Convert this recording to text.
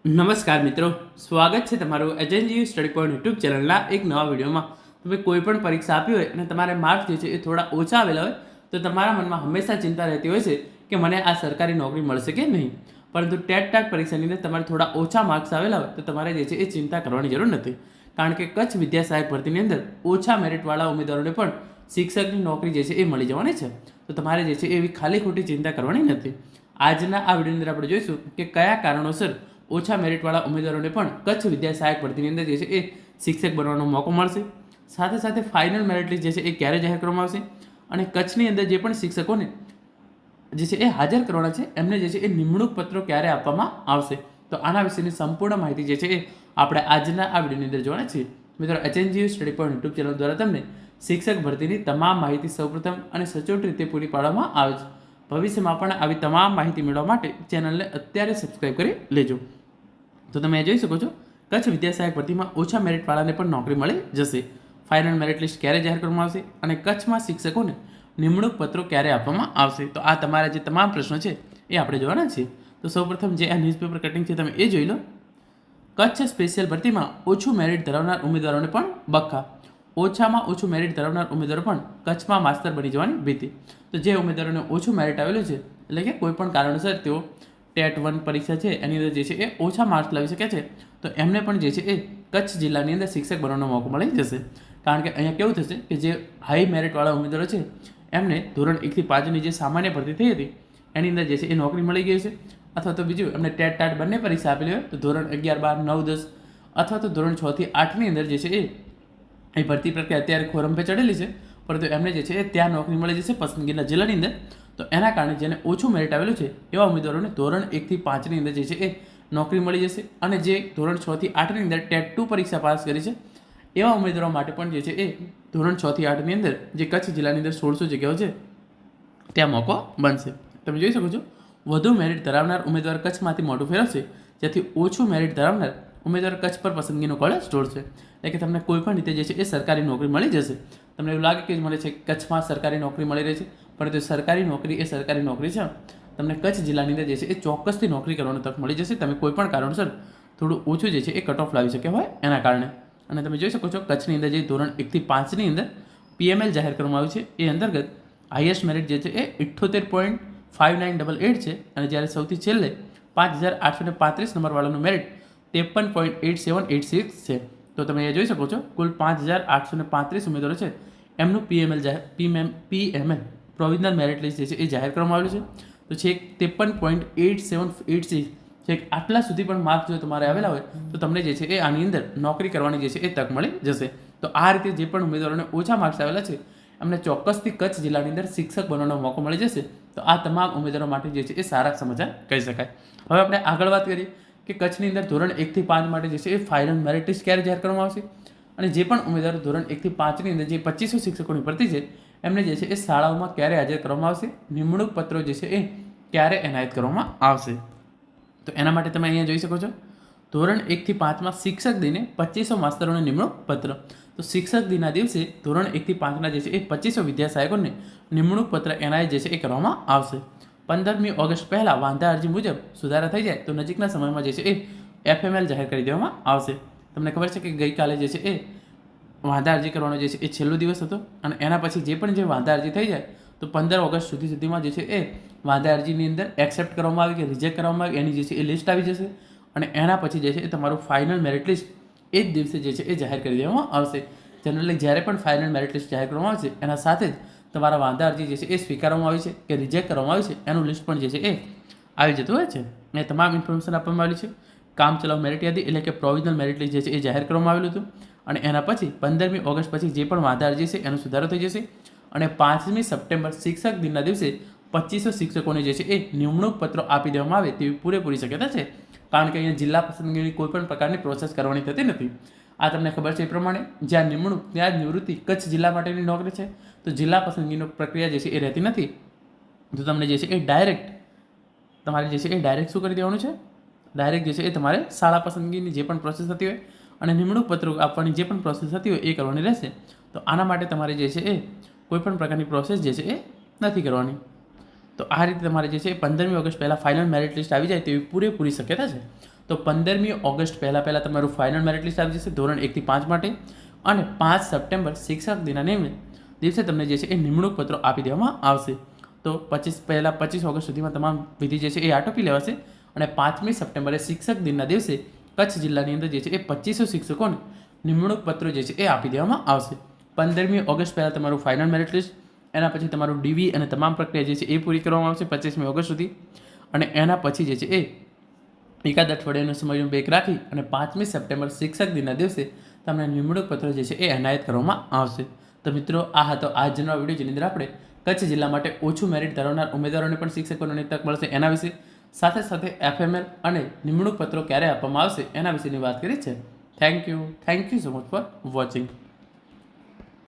નમસ્કાર મિત્રો, સ્વાગત છે તમારું એજન્જી સ્ટડી પોઈન્ટ યુટ્યુબ ચેનલના એક નવા વિડીયોમાં. તમે કોઈ પણ પરીક્ષા આપી હોય અને તમારે માર્ક્સ જે છે એ થોડા ઓછા આવેલા હોય તો તમારા મનમાં હંમેશા ચિંતા રહેતી હોય છે કે મને આ સરકારી નોકરી મળશે કે નહીં. પરંતુ ટેટ પરીક્ષાની અંદર તમારે થોડા ઓછા માર્ક્સ આવેલા હોય તો તમારે જે છે એ ચિંતા કરવાની જરૂર નથી. કારણ કે કચ્છ વિદ્યા સહાયક ભરતીની અંદર ઓછા મેરિટવાળા ઉમેદવારોને પણ શિક્ષકની નોકરી જે છે એ મળી જવાની છે. તો તમારે જે છે એવી ખાલી ખોટી ચિંતા કરવાની નથી. આજના આ વિડીયોની અંદર આપણે જોઈશું કે કયા કારણોસર ઓછા મેરિટવાળા ઉમેદવારોને પણ કચ્છ વિદ્યા સહાયક ભરતીની અંદર જે છે એ શિક્ષક બનવાનો મોકો મળશે. સાથે સાથે ફાઇનલ મેરિટ લિસ્ટ જે છે એ ક્યારે જાહેર કરવામાં આવશે અને કચ્છની અંદર જે પણ શિક્ષકોને જે છે એ હાજર કરવાના છે એમને જે છે એ નિમણૂક પત્રો ક્યારે આપવામાં આવશે. તો આના વિશેની સંપૂર્ણ માહિતી જે છે એ આપણે આજના આ વિડીયોની અંદર જોવાના છીએ. મિત્રો, HNGU study point YouTube channel દ્વારા તમને શિક્ષક ભરતીની તમામ માહિતી સૌપ્રથમ અને સચોટ રીતે પૂરી પાડવામાં આવે છે. ભવિષ્યમાં પણ આવી તમામ માહિતી મેળવવા માટે ચેનલને અત્યારે સબસ્ક્રાઈબ કરી લેજો. તો તમે જોઈ શકો છો, કચ્છ વિદ્યા સહાયક ભરતીમાં ઓછા મેરિટવાળાને પણ નોકરી મળી જશે. ફાઇનલ મેરિટ લિસ્ટ ક્યારે જાહેર કરવામાં આવશે અને કચ્છમાં શિક્ષકોને નિમણૂક પત્રો ક્યારે આપવામાં આવશે. તો આ તમારા જે તમામ પ્રશ્નો છે એ આપણે જોવાના છીએ. તો સૌપ્રથમ જે આ ન્યૂઝપેપર કટિંગ છે તમે એ જોઈ લો. કચ્છ સ્પેશિયલ ભરતીમાં ઓછું મેરિટ ધરાવનાર ઉમેદવારોને પણ બક્કા. ઓછામાં ઓછું મેરિટ ધરાવનાર ઉમેદવારો પણ કચ્છમાં માસ્તર બની જવાની ભીતિ. તો જે ઉમેદવારોને ઓછું મેરિટ આવેલું છે એટલે કે કોઈ પણ કારણસર તેઓ ટેટ 1 પરીક્ષા છે એની અંદર જે છે એ ઓછા માર્ક્સ લાવી શકે છે તો એમને પણ જે છે એ કચ્છ જિલ્લાની અંદર શિક્ષક બનવાનો મોકો મળી જશે. કારણ કે અહીંયા કેવું થશે કે જે હાઈ મેરિટવાળા ઉમેદવારો છે એમને ધોરણ 1 થી 5ની જે સામાન્ય ભરતી થઈ હતી એની અંદર જે છે એ નોકરી મળી ગઈ છે. અથવા તો બીજું એમને ટેટ બંને પરીક્ષા આપેલી હોય તો ધોરણ 11, 12, 9, 10 અથવા તો ધોરણ 6 થી 8ની અંદર જે છે એ ભરતી પ્રક્રિયા અત્યારે ખોરંભે ચડેલી છે પરંતુ એમને જે છે એ ત્યાં નોકરી મળી જશે પસંદગીના જિલ્લાની અંદર. તો એના કારણે જેને ઓછું મેરિટ આવેલું છે એવા ઉમેદવારોને ધોરણ 1 થી 5ની અંદર જે છે એ નોકરી મળી જશે. અને જે ધોરણ 6 થી 8ની અંદર ટેટ 2 પરીક્ષા પાસ કરી છે એવા ઉમેદવારો માટે પણ જે છે એ ધોરણ 6 થી 8ની અંદર જે કચ્છ જિલ્લાની અંદર 1600 જગ્યાઓ છે ત્યાં મોકો બનશે. તમે જોઈ શકો છો, વધુ મેરિટ ધરાવનાર ઉમેદવાર કચ્છમાંથી મોટું ફેરવશે જેથી ઓછું મેરિટ ધરાવનાર ઉમેદવાર કચ્છ પર પસંદગીનો કળશ ઢોળશે. એટલે કે તમને કોઈ પણ રીતે જે છે એ સરકારી નોકરી મળી જશે. તમને એવું લાગે કે મને છે કચ્છમાં સરકારી નોકરી મળી રહી છે પરંતુ સરકારી નોકરી એ સરકારી નોકરી છે. તમને કચ્છ જિલ્લાની અંદર જે છે એ ચોક્કસથી નોકરી કરવાની તક મળી જશે. તમે કોઈ પણ કારણસર થોડું ઓછું જે છે એ કટ ઓફ લાવી શકે હોય એના કારણે. અને તમે જોઈ શકો છો, કચ્છની અંદર જે ધોરણ 1 થી 5ની અંદર PML જાહેર કરવામાં આવ્યું છે એ અંતર્ગત હાઈએસ્ટ મેરિટ જે છે એ 78.5988 છે અને જ્યારે સૌથી છેલ્લે 5835 નંબરવાળાનું મેરિટ 53.8786 છે. તો તમે એ જોઈ શકો છો, કુલ 5835 ઉમેદવારો છે એમનું PML પ્રોવિઝનલ મેરિટ લિસ્ટ જે છે એ જાહેર કરવામાં આવેલું છે. તો છેક 53.8786 છેક આટલા સુધી પણ માર્ક્સ જો તમારે આવેલા હોય તો તમને જે છે એ આની અંદર નોકરી કરવાની જે છે એ તક મળી જશે. તો આ રીતે જે પણ ઉમેદવારોને ઓછા માર્ક્સ આવેલા છે એમને ચોક્કસથી કચ્છ જિલ્લાની અંદર શિક્ષક બનવાનો મોકો મળી જશે. તો આ તમામ ઉમેદવારો માટે જે છે એ સારા સમાચાર કહી શકાય. હવે આપણે આગળ વાત કરીએ કે કચ્છની અંદર ધોરણ 1 થી 5 માટે જે છે એ ફાઇનલ મેરિટ લિસ્ટ ક્યારે જાહેર કરવામાં આવશે અને જે પણ ઉમેદવારો ધોરણ 1 થી 5ની અંદર જે 2500 શિક્ષકોની ભરતી છે એમને જે છે એ શાળાઓમાં ક્યારે હાજર કરવામાં આવશે, નિમણૂક પત્રો જે છે એ ક્યારે એનાયત કરવામાં આવશે. તો એના માટે તમે અહીંયા જોઈ શકો છો, ધોરણ 1 થી 5માં શિક્ષક દિને 2500 માસ્તરોને નિમણૂક પત્ર. તો શિક્ષક દિનના દિવસે ધોરણ 1 થી 5ના જે છે એ 2500 વિદ્યા સહાયકોને નિમણૂક પત્ર એનાયત જે છે એ કરવામાં આવશે. 15મી ઓગસ્ટ પહેલાં વાંધા અરજી મુજબ સુધારા થઈ જાય તો નજીકના સમયમાં જે છે એ FML જાહેર કરી દેવામાં આવશે. તમને ખબર છે કે ગઈકાલે જે છે એ વાંધા અરજી કરવાનો જે છે એ છેલ્લો દિવસ હતો અને એના પછી જે પણ જે વાંધા અરજી થઈ જાય તો 15 ઓગસ્ટ સુધીમાં જે છે એ વાંધા અરજીની અંદર એક્સેપ્ટ કરવામાં આવે કે રિજેક્ટ કરવામાં આવે એની જે છે એ લિસ્ટ આવી જશે અને એના પછી જે છે એ તમારું ફાઇનલ મેરિટ લિસ્ટ એ જ દિવસે જે છે એ જાહેર કરી દેવામાં આવશે. જનરલી જ્યારે પણ ફાઇનલ મેરિટ લિસ્ટ જાહેર કરવામાં આવશે એના સાથે જ તમારા વાંધા અરજી જે છે એ સ્વીકારવામાં આવી છે કે રિજેક્ટ કરવામાં આવી છે એનું લિસ્ટ પણ જે છે એ આવી જતું હોય છે. એ તમામ ઇન્ફોર્મેશન આપવામાં આવેલી છે. કામ ચલાવ મેરિટ યાદી એટલે કે પ્રોવિઝનલ મેરિટ લિસ્ટ જે છે એ જાહેર કરવામાં આવેલું હતું અને એના પછી 15મી ઓગસ્ટ પછી જે પણ વાંધા અરજી છે એનો સુધારો થઈ જશે અને 5મી સપ્ટેમ્બર શિક્ષક દિનના દિવસે 2500 શિક્ષકોને જે છે એ નિમણૂક પત્રો આપી દેવામાં આવે તેવી પૂરેપૂરી શક્યતા છે. કારણ કે અહીંયા જિલ્લા પસંદગીની કોઈ પણ પ્રકારની પ્રોસેસ કરવાની થતી નથી. આ તમને ખબર છે એ પ્રમાણે જ્યાં નિમણૂક ત્યાં જ નિવૃત્તિ કચ્છ જિલ્લા માટેની નોકરી છે. તો જિલ્લા પસંદગીની પ્રક્રિયા જે છે એ રહેતી નથી. તો તમને જે છે એ ડાયરેક્ટ તમારે જે છે એ ડાયરેક્ટ શું કરી દેવાનું છે, ડાયરેક્ટ જે છે એ તમારે શાળા પસંદગીની જે પણ પ્રોસેસ થતી હોય અને નિમણૂક પત્રો આપવાની જે પણ પ્રોસેસ થતી હોય એ કરવાની રહેશે. તો આના માટે તમારે જે છે એ કોઈ પણ પ્રકારની પ્રોસેસ જે છે એ નથી કરવાની. તો આ રીતે તમારે જે છે 15મી ઓગસ્ટ પહેલાં ફાઇનલ મેરિટ લિસ્ટ આવી જાય તેવી પૂરેપૂરી શક્યતા છે. તો 15મી ઓગસ્ટ પહેલાં તમારું ફાઇનલ મેરિટ લિસ્ટ આવી જશે ધોરણ 1 થી 5 માટે, અને 5 સપ્ટેમ્બર શિક્ષક દિનના દિવસે તમને જે છે એ નિમણૂક પત્રો આપી દેવામાં આવશે. તો 25 ઓગસ્ટ સુધીમાં તમામ વિધિ જે છે એ આટોપી લેવાશે, અને 5મી સપ્ટેમ્બરે શિક્ષક દિનના દિવસે કચ્છ જિલ્લાની અંદર જે છે એ 2500 શિક્ષકોને નિમણૂક પત્રો જે છે એ આપી દેવામાં આવશે. 15મી ઓગસ્ટ પહેલાં તમારું ફાઇનલ મેરિટ લિસ્ટ, એના પછી તમારું ડીવી અને તમામ પ્રક્રિયા જે છે એ પૂરી કરવામાં આવશે 25મી ઓગસ્ટ સુધી, અને એના પછી જે છે એ એકાદ અઠવાડિયાનો સમયનો બ્રેક રાખી અને 5મી સપ્ટેમ્બર શિક્ષક દિનના દિવસે તમને નિમણૂક પત્ર જે છે એ એનાયત કરવામાં આવશે. તો મિત્રો, આ હતો આજનો વિડીયો, જેની અંદર આપણે કચ્છ જિલ્લા માટે ઓછું મેરિટ ધરાવનાર ઉમેદવારોને પણ શિક્ષકોની તક મળશે એના વિશે, સાથે સાથે FML અને નિમણૂક પત્રો ક્યારે આપવામાં આવશે એના વિશેની વાત કરી છે. Thank you so much for watching.